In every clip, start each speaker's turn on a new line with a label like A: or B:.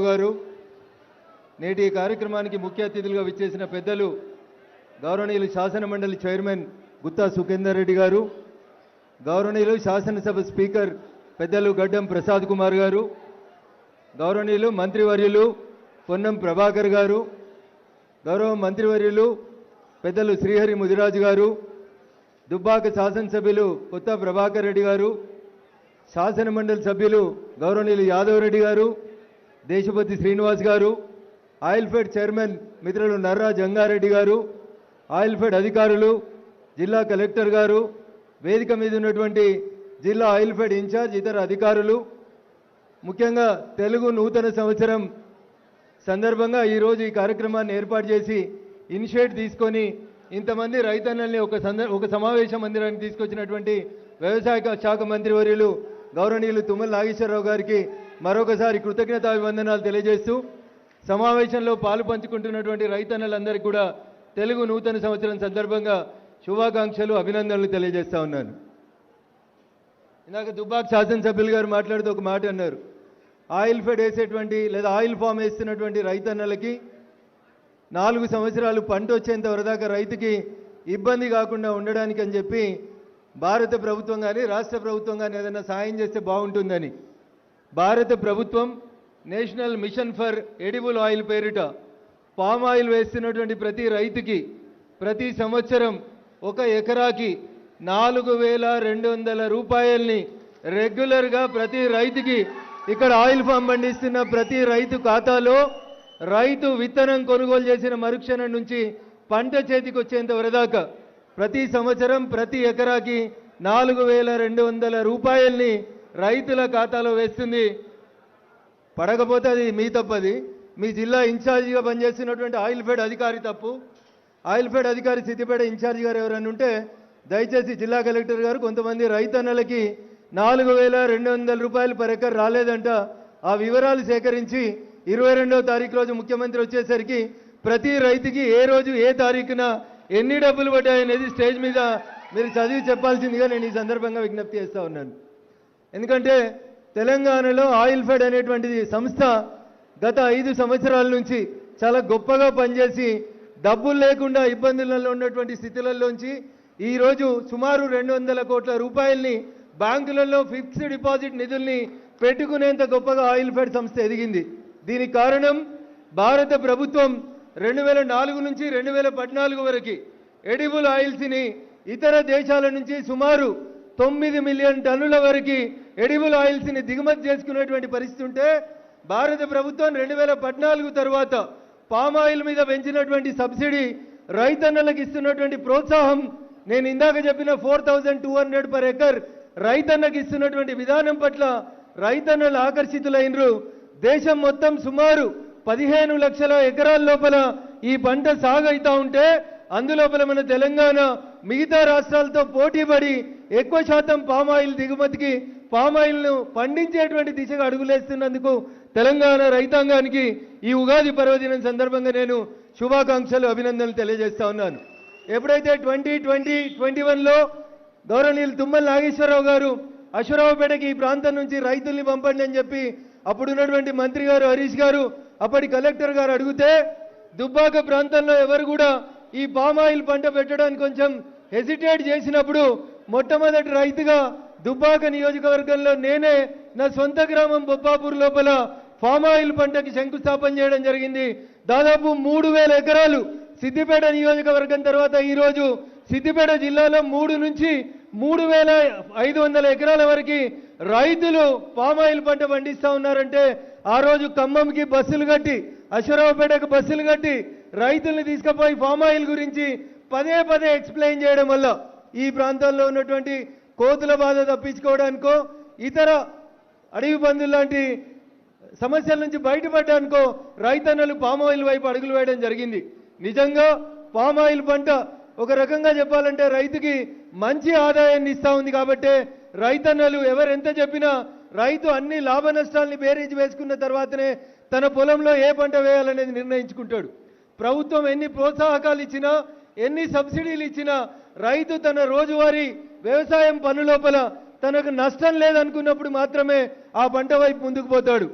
A: రామారావు గారు, నేటి ఈ కార్యక్రమానికి ముఖ్య అతిథులుగా విచ్చేసిన పెద్దలు గౌరవనీయులు శాసన మండలి చైర్మన్ గుత్తా సుఖేందర్ రెడ్డి గారు, గౌరవనీయులు శాసనసభ స్పీకర్ పెద్దలు గడ్డం ప్రసాద్ కుమార్ గారు, గౌరవనీయులు మంత్రివర్యులు పొన్నం ప్రభాకర్ గారు, గౌరవ మంత్రివర్యులు పెద్దలు శ్రీహరి ముదిరాజు గారు, దుబ్బాక శాసనసభ్యులు కొత్త ప్రభాకర్ రెడ్డి గారు, శాసన మండలి సభ్యులు గౌరవనీయులు యాదవ్ రెడ్డి గారు, దేశపతి శ్రీనివాస్ గారు, ఆయిల్ఫెడ్ చైర్మన్ మిత్రులు నర్రా జంగారెడ్డి గారు, ఆయిల్ఫెడ్ అధికారులు, జిల్లా కలెక్టర్ గారు, వేదిక మీద ఉన్నటువంటి జిల్లా ఆయిల్ఫెడ్ ఇన్ఛార్జ్ ఇతర అధికారులు, ముఖ్యంగా తెలుగు నూతన సంవత్సరం సందర్భంగా ఈరోజు ఈ కార్యక్రమాన్ని ఏర్పాటు చేసి ఇనిషియేట్ తీసుకొని ఇంతమంది రైతన్నల్ని ఒక సమావేశ మందిరానికి తీసుకొచ్చినటువంటి వ్యవసాయ శాఖ మంత్రివర్యులు గౌరవనీయులు తుమ్మల నాగేశ్వరరావు గారికి మరొకసారి కృతజ్ఞతాభివందనాలు తెలియజేస్తూ సమావేశంలో పాలు పంచుకుంటున్నటువంటి రైతన్నలందరికీ కూడా తెలుగు నూతన సంవత్సరం సందర్భంగా శుభాకాంక్షలు, అభినందనలు తెలియజేస్తా ఉన్నాను. ఇందాక దుబ్బాక శాసనసభ్యులు గారు మాట్లాడుతూ ఒక మాట అన్నారు, ఆయిల్ ఫెడ్ వేసేటువంటి లేదా ఆయిల్ ఫామ్ వేస్తున్నటువంటి రైతన్నలకి 4 సంవత్సరాలు పంట వచ్చేంత వరదాకా రైతుకి ఇబ్బంది కాకుండా ఉండడానికి అని చెప్పి భారత ప్రభుత్వం కానీ రాష్ట్ర ప్రభుత్వం కానీ ఏదైనా సాయం చేస్తే బాగుంటుందని భారత ప్రభుత్వం national mission for edible oil పేరిట పామ్ ఆయిల్ వేస్తున్నటువంటి ప్రతి రైతుకి ప్రతి సంవత్సరం 1 ఎకరాకి 4,200 రూపాయల్ని రెగ్యులర్గా ప్రతి రైతుకి ఇక్కడ ఆయిల్ ఫామ్ పండిస్తున్న ప్రతి రైతు ఖాతాలో రైతు విత్తనం కొనుగోలు చేసిన మరుక్షణం నుంచి పంట చేతికి వచ్చేంత వరదాకా ప్రతి సంవత్సరం ప్రతి ఎకరాకి 4,200 రూపాయల్ని రైతుల ఖాతాలో వేస్తుంది. పడకపోతే అది మీ తప్పది, మీ జిల్లా ఇన్ఛార్జిగా పనిచేస్తున్నటువంటి ఆయిల్ ఫెడ్ అధికారి తప్పు. ఆయిల్ ఫెడ్ అధికారి సిద్దిపేట ఇన్ఛార్జి గారు ఎవరైనా ఉంటే దయచేసి జిల్లా కలెక్టర్ గారు కొంతమంది రైతన్నలకి 4,200 రూపాయలు పర్ ఎకర్ రాలేదంట, ఆ వివరాలు సేకరించి 22వ తారీఖు రోజు ముఖ్యమంత్రి వచ్చేసరికి ప్రతి రైతుకి ఏ రోజు ఏ తారీఖున ఎన్ని డబ్బులు పడ్డాయనేది స్టేజ్ మీద మీరు చదివి చెప్పాల్సిందిగా నేను ఈ సందర్భంగా విజ్ఞప్తి చేస్తూ ఉన్నాను. ఎందుకంటే తెలంగాణలో ఆయిల్ ఫెడ్ అనేటువంటిది సంస్థ గత 5 సంవత్సరాల నుంచి చాలా గొప్పగా పనిచేసి డబ్బులు లేకుండా ఇబ్బందులలో ఉన్నటువంటి స్థితులలోంచి ఈరోజు సుమారు 200 కోట్ల రూపాయల్ని బ్యాంకులలో ఫిక్స్డ్ డిపాజిట్ నిధుల్ని పెట్టుకునేంత గొప్పగా ఆయిల్ ఫెడ్ సంస్థ ఎదిగింది. దీనికి కారణం భారత ప్రభుత్వం 2004 నుంచి 2014 వరకు ఎడిబుల్ ఆయిల్స్ని ఇతర దేశాల నుంచి సుమారు 9 మిలియన్ టన్నుల వరకు ఎడిబుల్ ఆయిల్స్ని దిగుమతి చేసుకునేటువంటి పరిస్థితి ఉంటే భారత ప్రభుత్వం 2014 తర్వాత పామ్ ఆయిల్ మీద పెంచినటువంటి సబ్సిడీ, రైతన్నలకు ఇస్తున్నటువంటి ప్రోత్సాహం, నేను ఇందాక చెప్పిన 4,200 పర్ ఎకర్ రైతన్నకు ఇస్తున్నటువంటి విధానం పట్ల రైతన్నలు ఆకర్షితులైనరు. దేశం మొత్తం సుమారు 15 లక్షల ఎకరాల లోపల ఈ పంట సాగు అవుతా ఉంటే అందులోపల మన తెలంగాణ మిగతా రాష్ట్రాలతో పోటీపడి ఎక్కువ శాతం పామాయిల్ దిగుమతికి పామాయిల్ను పండించేటువంటి దిశగా అడుగులేస్తున్నందుకు తెలంగాణ రైతాంగానికి ఈ ఉగాది పర్వదినం సందర్భంగా నేను శుభాకాంక్షలు, అభినందనలు తెలియజేస్తా ఉన్నాను. ఎప్పుడైతే 2020-21లో గౌరవనీయులు తుమ్మల నాగేశ్వరరావు గారు అశ్వరావుపేటకి ఈ ప్రాంతం నుంచి రైతుల్ని పంపండి అని చెప్పి అప్పుడున్నటువంటి మంత్రి గారు హరీష్ గారు అప్పటి కలెక్టర్ గారు అడిగితే దుబ్బాక ప్రాంతంలో ఎవరు కూడా ఈ పామాయిల్ పంట పెట్టడానికి కొంచెం హెసిటేట్ చేసినప్పుడు మొట్టమొదటి రైతుగా దుబ్బాక నియోజకవర్గంలో నేనే నా సొంత గ్రామం బొప్పాపూర్ లోపల పామాయిల్ పంటకి శంకుస్థాపన చేయడం జరిగింది. దాదాపు 3,000 ఎకరాలు సిద్దిపేట నియోజకవర్గం తర్వాత ఈరోజు సిద్దిపేట జిల్లాలో 3 నుంచి 3,500 ఎకరాల వరకు రైతులు పామాయిల్ పంట పండిస్తూ ఉన్నారంటే ఆ రోజు ఖమ్మంకి బస్సులు కట్టి అశ్వరావుపేటకు బస్సులు కట్టి రైతుల్ని తీసుకుపోయి పామాయిల్ గురించి పదే ఎక్స్ప్లెయిన్ చేయడం వల్ల ఈ ప్రాంతాల్లో ఉన్నటువంటి కోతుల బాధ తప్పించుకోవడానికో ఇతర అడవి పందులు లాంటి సమస్యల నుంచి బయటపడడానికో రైతన్నలు పామాయిల్ వైపు అడుగులు వేయడం జరిగింది. నిజంగా పామాయిల్ పంట ఒక రకంగా చెప్పాలంటే రైతుకి మంచి ఆదాయాన్ని ఇస్తా ఉంది. కాబట్టి రైతన్నలు ఎవరెంత చెప్పినా రైతు అన్ని లాభ నష్టాలని బేరీజు వేసుకున్న తర్వాతనే తన పొలంలో ఏ పంట వేయాలనేది నిర్ణయించుకుంటాడు. ప్రభుత్వం ఎన్ని ప్రోత్సాహకాలు ఇచ్చినా ఎన్ని సబ్సిడీలు ఇచ్చినా రైతు తన రోజువారీ వ్యవసాయం పనులోపల తనకు నష్టం లేదనుకున్నప్పుడు మాత్రమే ఆ పంట వైపు ముందుకు పోతాడు.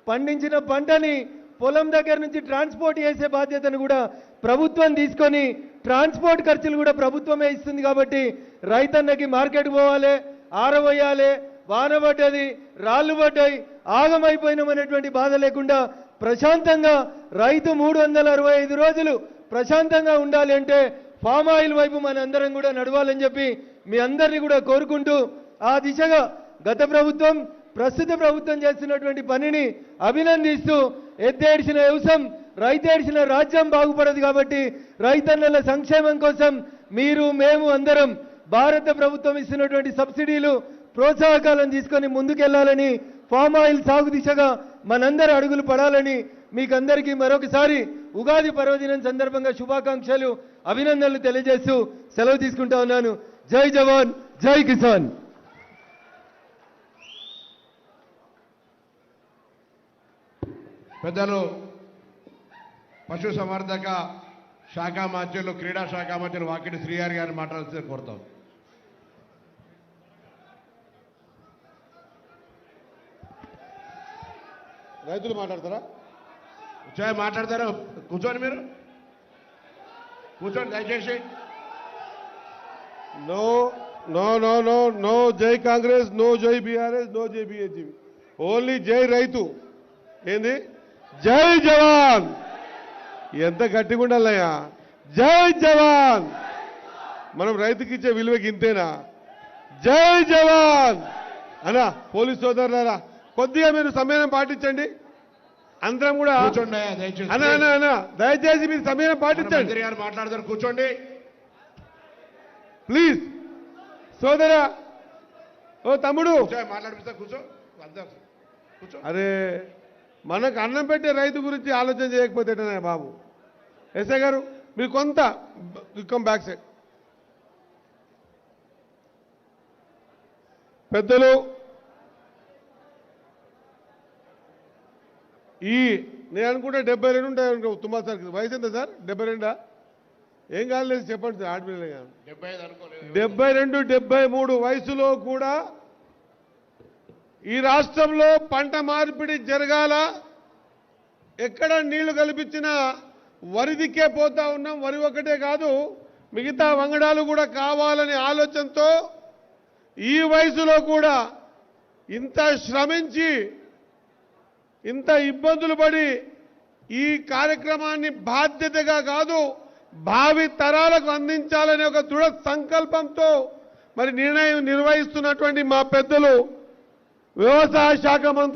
A: పండించిన పంటని పొలం దగ్గర నుంచి ట్రాన్స్పోర్ట్ చేసే బాధ్యతను కూడా ప్రభుత్వం తీసుకొని ట్రాన్స్పోర్ట్ ఖర్చులు కూడా ప్రభుత్వమే ఇస్తుంది కాబట్టి రైతన్నకి మార్కెట్ పోవాలి, ఆరవేయాలి, వాన పడ్డది, రాళ్ళు పడ్డాయి, ఆగమైపోయినామనేటువంటి బాధ లేకుండా ప్రశాంతంగా రైతు 365 రోజులు ప్రశాంతంగా ఉండాలి అంటే ఫామ్ ఆయిల్ వైపు మనందరం కూడా నడవాలని చెప్పి మీ అందరినీ కూడా కోరుకుంటూ ఆ దిశగా గత ప్రభుత్వం ప్రస్తుత ప్రభుత్వం చేస్తున్నటువంటి పనిని అభినందిస్తూ ఎద్దేడిసిన వ్యవసాయం రైతేడిసిన రాజ్యం బాగుపడదు కాబట్టి రైతన్నల సంక్షేమం కోసం మీరు మేము అందరం భారత ప్రభుత్వం ఇస్తున్నటువంటి సబ్సిడీలు ప్రోత్సాహకాలను తీసుకొని ముందుకెళ్లాలని ఫామ్ ఆయిల్ సాగు దిశగా మనందరి అడుగులు పడాలని మీకందరికీ మరొకసారి ఉగాది పర్వదినం సందర్భంగా శుభాకాంక్షలు అభినందనలు తెలియజేస్తూ సెలవు తీసుకుంటా ఉన్నాను. జై జవాన్ జై కిసాన్.
B: పెద్దలు పశుసంవర్ధక శాఖ మంత్రులు క్రీడా శాఖ మంత్రులు వాకిటి శ్రీహరి గారిని మాట్లాడాల్సి కోరుతాం.
C: రైతులు మాట్లాడతారా?
B: మాట్లాడతారా? కూర్చోండి, మీరు కూర్చోండి దయచేసి.
C: No no no no no జై కాంగ్రెస్, నో జై బీఆర్ఎస్, నో జై బీజేపీ, ఓన్లీ జై రైతు. ఏంది? జై జవాన్. ఎంత గట్టిగా ఉండాలయ్యా. జై జవాన్. మనం రైతుకి ఇచ్చే విలువకి ఇంతేనా? జై జవాన్ అనా. పోలీస్ సోదరులారా కొద్దిగా మీరు సమయం పాటించండి. అందరం కూడా
B: కూర్చోండి దయచేసి.
C: అన్నా అన్నా అన్నా దయచేసి మీరు సమయం పాటించండి.
B: మంత్రి గారు మాట్లాడతారు, కూర్చోండి
C: ప్లీజ్. సోదరా, ఓ తమ్ముడు,
B: మాట్లాడిపిస్తా, కూర్చో. కూర్చో.
C: అరే మనకు అన్నం పెట్టే రైతు గురించి ఆలోచన చేయకపోతే బాబు. ఎస్ఐ గారు మీరు కొంత కమ్ బ్యాక్ సైడ్. పెద్దలు, నేను అనుకుంటే 72 ఉంటాయి. తుమ్మా సార్ వయసు ఎంత సార్? 72? ఏం కాలేదు చెప్పండి సార్. ఆడపిల్లలే కాదు. 72, 73 వయసులో కూడా ఈ రాష్ట్రంలో పంట మార్పిడి జరగాల. ఎక్కడ నీళ్లు కల్పించినా వరిదిక్కే పోతా ఉన్నాం. వరి ఒకటే కాదు, మిగతా వంగడాలు కూడా కావాలనే ఆలోచనతో ఈ వయసులో కూడా ఇంత శ్రమించి ఇంత ఇబ్బందులు పడి ఈ కార్యక్రమాన్ని బాధ్యతగా కాదు భావి తరాలకు అందించాలనే ఒక దృఢ సంకల్పంతో మరి నిర్ణయం నిర్వహిస్తున్నటువంటి మా పెద్దలు వ్యవసాయ శాఖ మంత్రి